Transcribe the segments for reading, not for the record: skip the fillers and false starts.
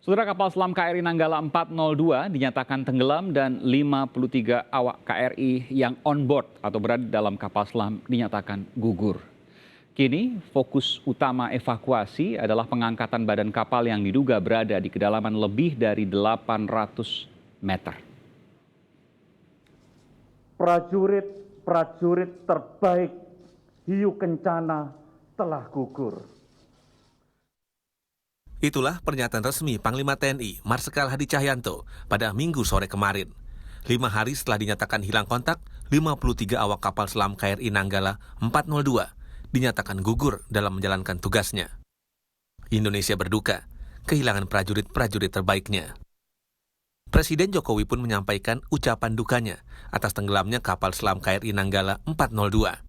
Saudara, kapal selam KRI Nanggala 402 dinyatakan tenggelam dan 53 awak KRI yang on board atau berada dalam kapal selam dinyatakan gugur. Kini fokus utama evakuasi adalah pengangkatan badan kapal yang diduga berada di kedalaman lebih dari 800 meter. Prajurit terbaik Hiu Kencana telah gugur. Itulah pernyataan resmi Panglima TNI Marsikal Hadi Cahyanto pada Minggu sore kemarin. 5 hari setelah dinyatakan hilang kontak, 53 awak kapal selam KRI Nanggala 402 dinyatakan gugur dalam menjalankan tugasnya. Indonesia berduka kehilangan prajurit-prajurit terbaiknya. Presiden Jokowi pun menyampaikan ucapan dukanya atas tenggelamnya kapal selam KRI Nanggala 402.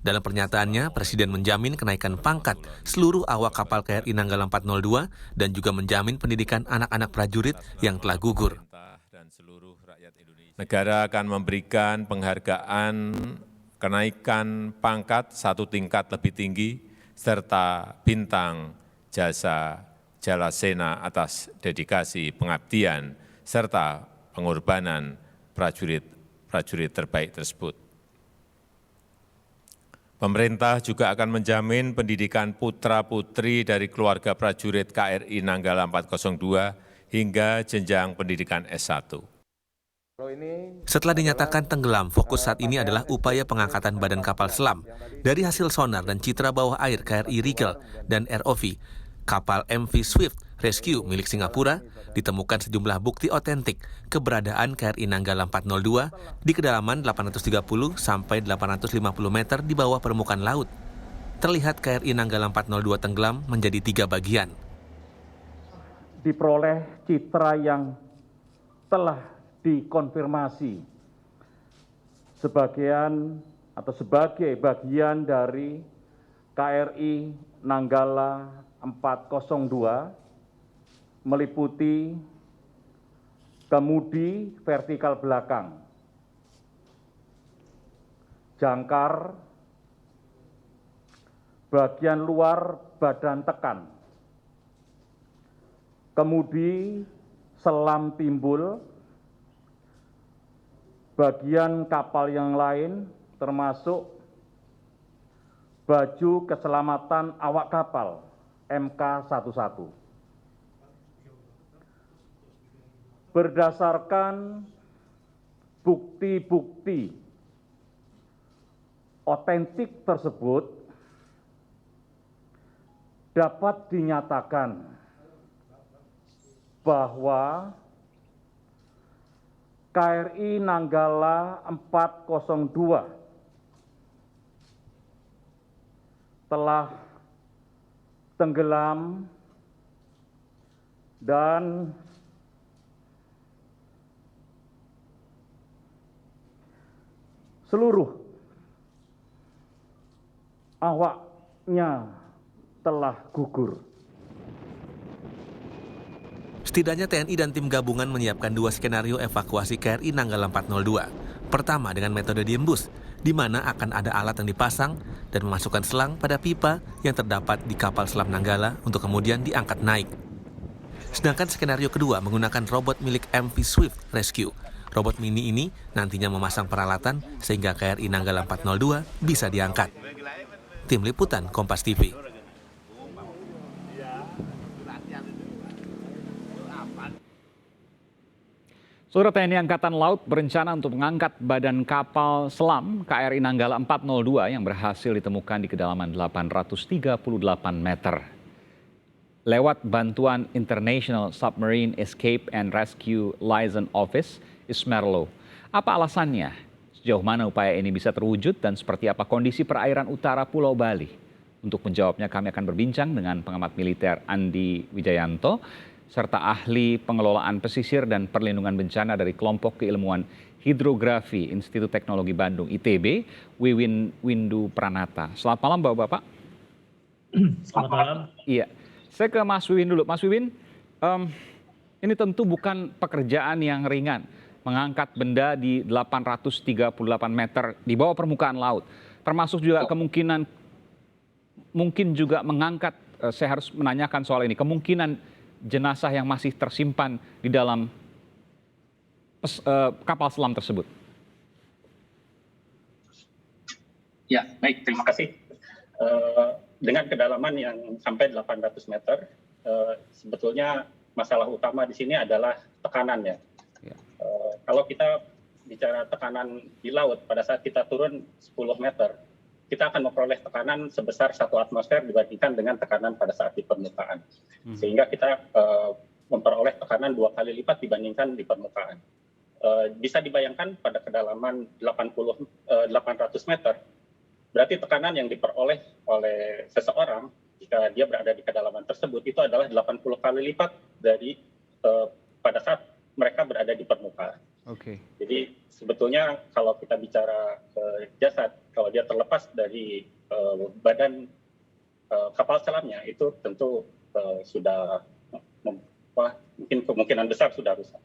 Dalam pernyataannya, Presiden menjamin kenaikan pangkat seluruh awak kapal KRI Nanggala 402 dan juga menjamin pendidikan anak-anak prajurit yang telah gugur. Negara akan memberikan penghargaan kenaikan pangkat 1 tingkat lebih tinggi serta bintang jasa Jalasena atas dedikasi pengabdian serta pengorbanan prajurit terbaik tersebut. Pemerintah juga akan menjamin pendidikan putra-putri dari keluarga prajurit KRI Nanggala 402 hingga jenjang pendidikan S1. Setelah dinyatakan tenggelam, fokus saat ini adalah upaya pengangkatan badan kapal selam. Dari hasil sonar dan citra bawah air KRI Rigel dan ROV, kapal MV Swift Rescue milik Singapura, ditemukan sejumlah bukti otentik keberadaan KRI Nanggala 402 di kedalaman 830 sampai 850 meter di bawah permukaan laut. Terlihat KRI Nanggala 402 tenggelam menjadi 3 bagian. Diperoleh citra yang telah dikonfirmasi sebagai bagian dari KRI Nanggala 402 meliputi kemudi vertikal belakang, jangkar, bagian luar badan tekan, kemudi selam timbul, bagian kapal yang lain termasuk baju keselamatan awak kapal MK11. Berdasarkan bukti-bukti otentik tersebut, dapat dinyatakan bahwa KRI Nanggala 402 telah tenggelam dan seluruh awaknya telah gugur. Setidaknya TNI dan tim gabungan menyiapkan 2 skenario evakuasi KRI Nanggala 402. Pertama dengan metode diembus, di mana akan ada alat yang dipasang dan memasukkan selang pada pipa yang terdapat di kapal selam Nanggala untuk kemudian diangkat naik. Sedangkan skenario kedua menggunakan robot milik MV Swift Rescue. Robot mini ini nantinya memasang peralatan sehingga KRI Nanggala 402 bisa diangkat. Tim Liputan Kompas TV. Saudara, TNI Angkatan Laut berencana untuk mengangkat badan kapal selam KRI Nanggala 402 yang berhasil ditemukan di kedalaman 838 meter. Lewat bantuan International Submarine Escape and Rescue Liaison Office, ISMERLO. Apa alasannya? Sejauh mana upaya ini bisa terwujud dan seperti apa kondisi perairan utara Pulau Bali? Untuk menjawabnya kami akan berbincang dengan pengamat militer Andi Wijayanto serta ahli pengelolaan pesisir dan perlindungan bencana dari Kelompok Keilmuan Hidrografi Institut Teknologi Bandung ITB, Wiwin Windu Pranata. Selamat malam Bapak-Bapak. Selamat malam. Iya, saya ke Mas Wiwin dulu. Mas Wiwin, ini tentu bukan pekerjaan yang ringan. Mengangkat benda di 838 meter di bawah permukaan laut. Termasuk juga kemungkinan, mungkin juga mengangkat, saya harus menanyakan soal ini, kemungkinan jenazah yang masih tersimpan di dalam kapal selam tersebut? Ya, baik, terima kasih. Dengan kedalaman yang sampai 800 meter, sebetulnya masalah utama di sini adalah tekanan ya. Kalau kita bicara tekanan di laut, pada saat kita turun 10 meter, kita akan memperoleh tekanan sebesar 1 atmosfer dibandingkan dengan tekanan pada saat di permukaan. Sehingga kita memperoleh tekanan 2 kali lipat dibandingkan di permukaan. Bisa dibayangkan pada kedalaman 800 meter, berarti tekanan yang diperoleh oleh seseorang jika dia berada di kedalaman tersebut itu adalah 80 kali lipat dari pada saat mereka berada di permukaan. Jadi sebetulnya kalau kita bicara jasad, kalau dia terlepas dari badan kapal selamnya itu tentu sudah mungkin kemungkinan besar sudah rusak.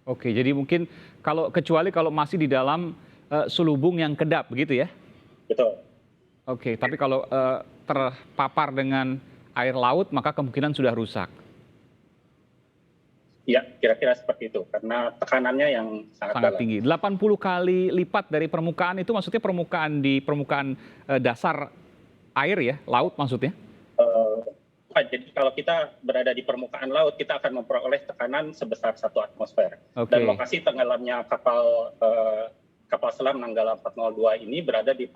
Oke, jadi mungkin kecuali kalau masih di dalam selubung yang kedap begitu ya? Betul. Oke, tapi kalau terpapar dengan air laut maka kemungkinan sudah rusak. Ya, kira-kira seperti itu karena tekanannya yang sangat tinggi. 80 kali lipat dari permukaan itu maksudnya permukaan dasar air ya, laut maksudnya? Jadi kalau kita berada di permukaan laut, kita akan memperoleh tekanan sebesar 1 atmosfer. Dan lokasi tenggelamnya kapal selam Nanggala 402 ini berada di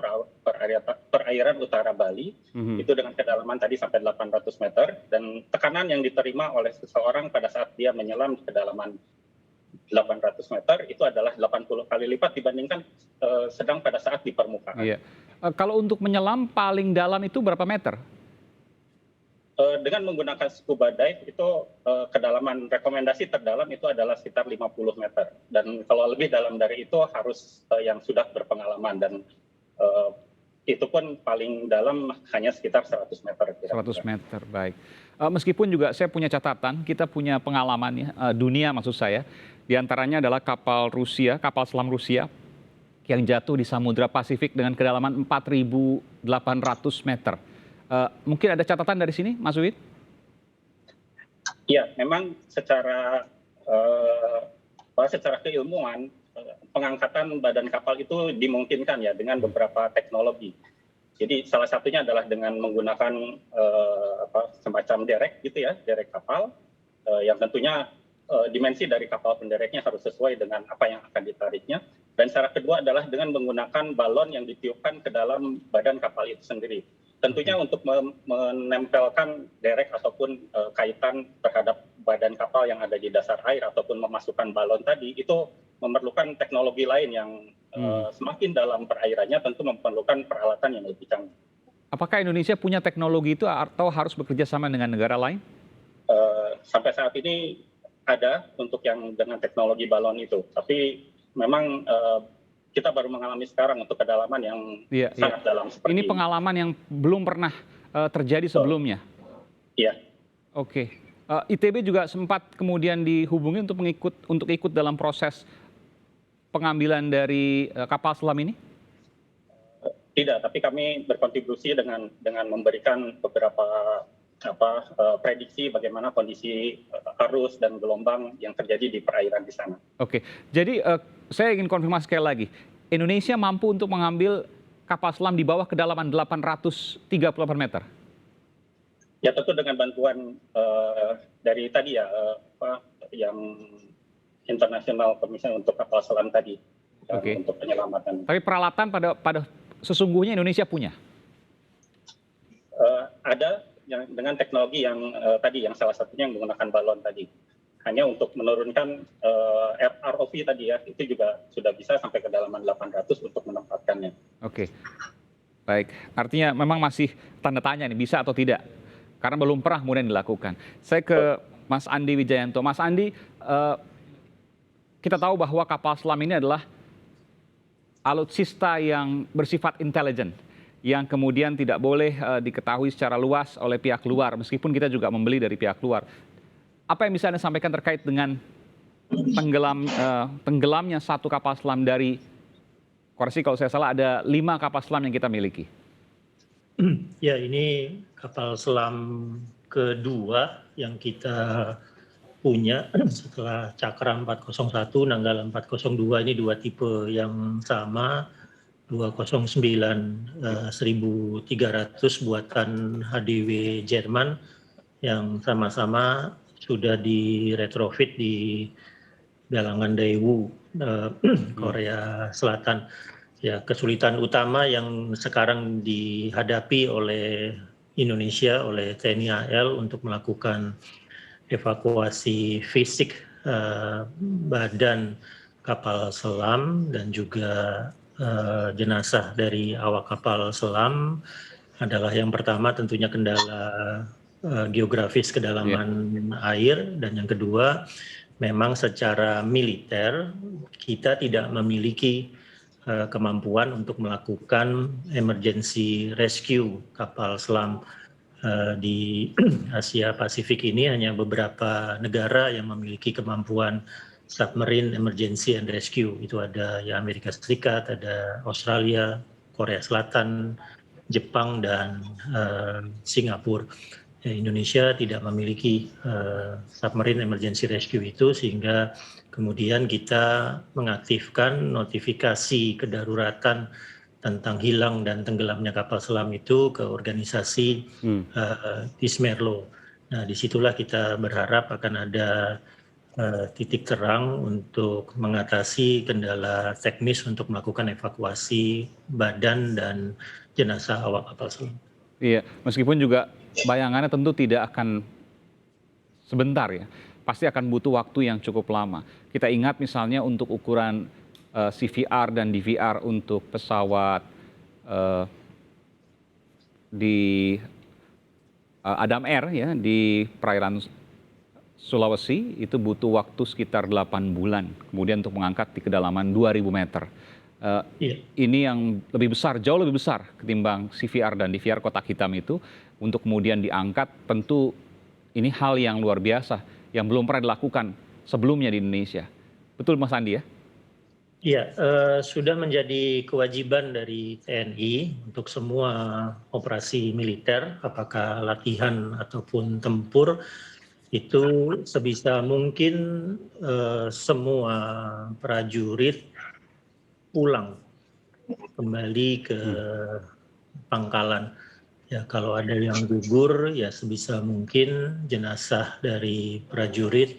perairan utara Bali, itu dengan kedalaman tadi sampai 800 meter, dan tekanan yang diterima oleh seseorang pada saat dia menyelam di kedalaman 800 meter itu adalah 80 kali lipat dibandingkan sedang pada saat di permukaan. Iya. Kalau untuk menyelam paling dalam itu berapa meter? Dengan menggunakan scuba dive itu kedalaman rekomendasi terdalam itu adalah sekitar 50 meter. Dan kalau lebih dalam dari itu harus yang sudah berpengalaman dan itu pun paling dalam hanya sekitar 100 meter. 100 meter, baik. Meskipun juga saya punya catatan, kita punya pengalaman ya, dunia maksud saya. Di antaranya adalah kapal selam Rusia yang jatuh di Samudra Pasifik dengan kedalaman 4.800 meter. Mungkin ada catatan dari sini, Mas Uwid? Ya, memang secara keilmuan pengangkatan badan kapal itu dimungkinkan ya dengan beberapa teknologi. Jadi salah satunya adalah dengan menggunakan semacam derek gitu ya, derek kapal yang tentunya dimensi dari kapal pendereknya harus sesuai dengan apa yang akan ditariknya. Dan cara kedua adalah dengan menggunakan balon yang ditiupkan ke dalam badan kapal itu sendiri. Tentunya untuk menempelkan derek ataupun kaitan terhadap badan kapal yang ada di dasar air ataupun memasukkan balon tadi itu memerlukan teknologi lain yang semakin dalam perairannya tentu memerlukan peralatan yang lebih canggih. Apakah Indonesia punya teknologi itu atau harus bekerja sama dengan negara lain? Sampai saat ini ada untuk yang dengan teknologi balon itu, tapi memang kita baru mengalami sekarang untuk kedalaman yang sangat dalam seperti ini. Pengalaman yang belum pernah terjadi sebelumnya. Iya. Oke. ITB juga sempat kemudian dihubungi untuk ikut dalam proses pengambilan dari kapal selam ini? Tidak, tapi kami berkontribusi dengan memberikan beberapa prediksi bagaimana kondisi arus dan gelombang yang terjadi di perairan di sana. Oke, jadi saya ingin konfirmasi sekali lagi, Indonesia mampu untuk mengambil kapal selam di bawah kedalaman 838 meter? Ya tentu dengan bantuan dari tadi ya, yang International Commission untuk kapal selam tadi, untuk penyelamatan. Tapi peralatan pada sesungguhnya Indonesia punya? Ada dengan teknologi yang tadi, yang salah satunya yang menggunakan balon tadi. Hanya untuk menurunkan ROV tadi ya, itu juga sudah bisa sampai kedalaman 800 untuk menempatkannya. Oke, baik. Artinya memang masih tanda tanya nih, bisa atau tidak. Karena belum pernah kemudian dilakukan. Saya ke Mas Andi Wijayanto. Mas Andi, kita tahu bahwa kapal selam ini adalah alutsista yang bersifat intelijen, yang kemudian tidak boleh diketahui secara luas oleh pihak luar, meskipun kita juga membeli dari pihak luar. Apa yang bisa Anda sampaikan terkait dengan tenggelamnya satu kapal selam dari, koreksi kalau saya salah, ada 5 kapal selam yang kita miliki? Ya, ini kapal selam kedua yang kita punya setelah Cakra 401, Nanggala 402. Ini dua tipe yang sama, 209 1300 buatan HDW Jerman yang sama-sama sudah diretrofit di Galangan Daewoo Korea Selatan. Ya, kesulitan utama yang sekarang dihadapi oleh Indonesia, oleh TNI AL untuk melakukan evakuasi fisik badan kapal selam dan juga jenazah dari awak kapal selam adalah yang pertama tentunya kendala geografis kedalaman air, dan yang kedua memang secara militer kita tidak memiliki kemampuan untuk melakukan emergency rescue kapal selam. Di Asia Pasifik ini hanya beberapa negara yang memiliki kemampuan submarine emergency and rescue. Itu ada ya Amerika Serikat, ada Australia, Korea Selatan, Jepang, dan Singapura. Indonesia tidak memiliki submarine emergency rescue itu, sehingga kemudian kita mengaktifkan notifikasi kedaruratan tentang hilang dan tenggelamnya kapal selam itu ke organisasi Dismerlo. Nah, disitulah kita berharap akan ada titik terang untuk mengatasi kendala teknis untuk melakukan evakuasi badan dan jenazah awak kapal selam. Iya, meskipun juga bayangannya tentu tidak akan sebentar ya, pasti akan butuh waktu yang cukup lama. Kita ingat misalnya untuk ukuran CVR dan DVR untuk pesawat di Adam Air ya di perairan Sulawesi itu butuh waktu sekitar 8 bulan kemudian untuk mengangkat di kedalaman 2000 meter. Ini yang lebih besar, jauh lebih besar ketimbang CVR dan DVR kotak hitam itu, untuk kemudian diangkat. Tentu ini hal yang luar biasa yang belum pernah dilakukan sebelumnya di Indonesia. Betul Mas Andi ya? Iya, sudah menjadi kewajiban dari TNI untuk semua operasi militer, apakah latihan ataupun tempur, itu sebisa mungkin semua prajurit pulang kembali ke pangkalan. Ya, kalau ada yang gugur, ya sebisa mungkin jenazah dari prajurit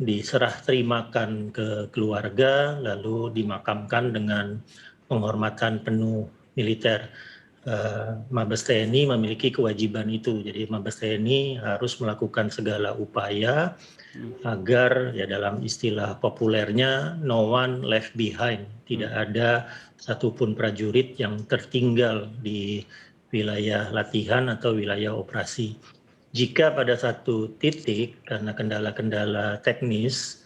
diserah terimakan ke keluarga, lalu dimakamkan dengan penghormatan penuh militer. Mabes TNI memiliki kewajiban itu, jadi Mabes TNI harus melakukan segala upaya agar ya dalam istilah populernya no one left behind, tidak ada satupun prajurit yang tertinggal di wilayah latihan atau wilayah operasi. Jika pada satu titik karena kendala-kendala teknis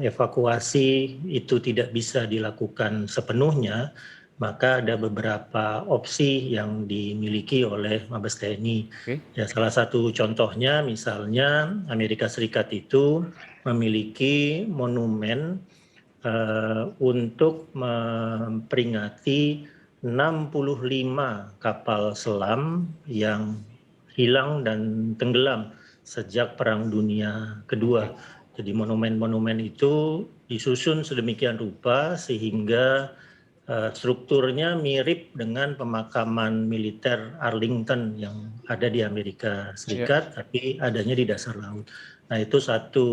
evakuasi itu tidak bisa dilakukan sepenuhnya, maka ada beberapa opsi yang dimiliki oleh Mabes TNI. Ya, salah satu contohnya misalnya Amerika Serikat itu memiliki monumen untuk memperingati 65 kapal selam yang hilang dan tenggelam sejak Perang Dunia Kedua. Jadi monumen-monumen itu disusun sedemikian rupa sehingga strukturnya mirip dengan pemakaman militer Arlington yang ada di Amerika Serikat, tapi adanya di dasar laut. Nah, itu satu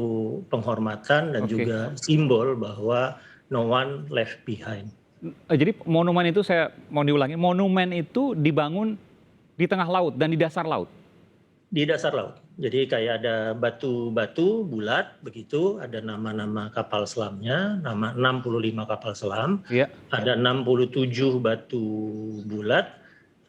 penghormatan dan juga simbol bahwa no one left behind. Jadi monumen itu, saya mau diulangi, monumen itu dibangun di tengah laut dan di dasar laut? Di dasar laut. Jadi kayak ada batu-batu bulat begitu, ada nama-nama kapal selamnya, nama 65 kapal selam, ada 67 batu bulat,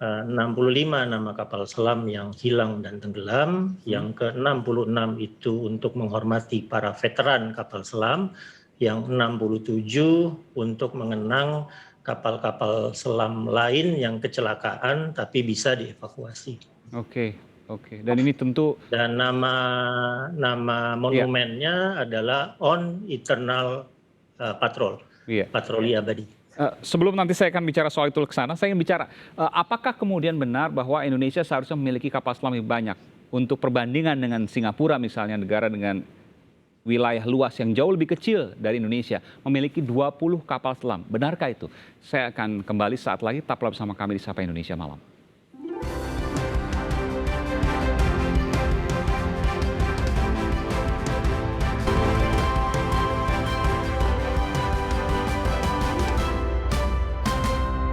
65 nama kapal selam yang hilang dan tenggelam, yang ke-66 itu untuk menghormati para veteran kapal selam, yang 67 untuk mengenang kapal-kapal selam lain yang kecelakaan tapi bisa dievakuasi. Oke. Dan ini tentu, dan nama monumennya adalah On Eternal Patrol, patroli abadi. Sebelum nanti saya akan bicara soal itu ke sana, saya ingin bicara apakah kemudian benar bahwa Indonesia seharusnya memiliki kapal selam lebih banyak untuk perbandingan dengan Singapura misalnya, negara dengan wilayah luas yang jauh lebih kecil dari Indonesia, memiliki 20 kapal selam. Benarkah itu? Saya akan kembali saat lagi, tetaplah bersama kami di Sapa Indonesia Malam.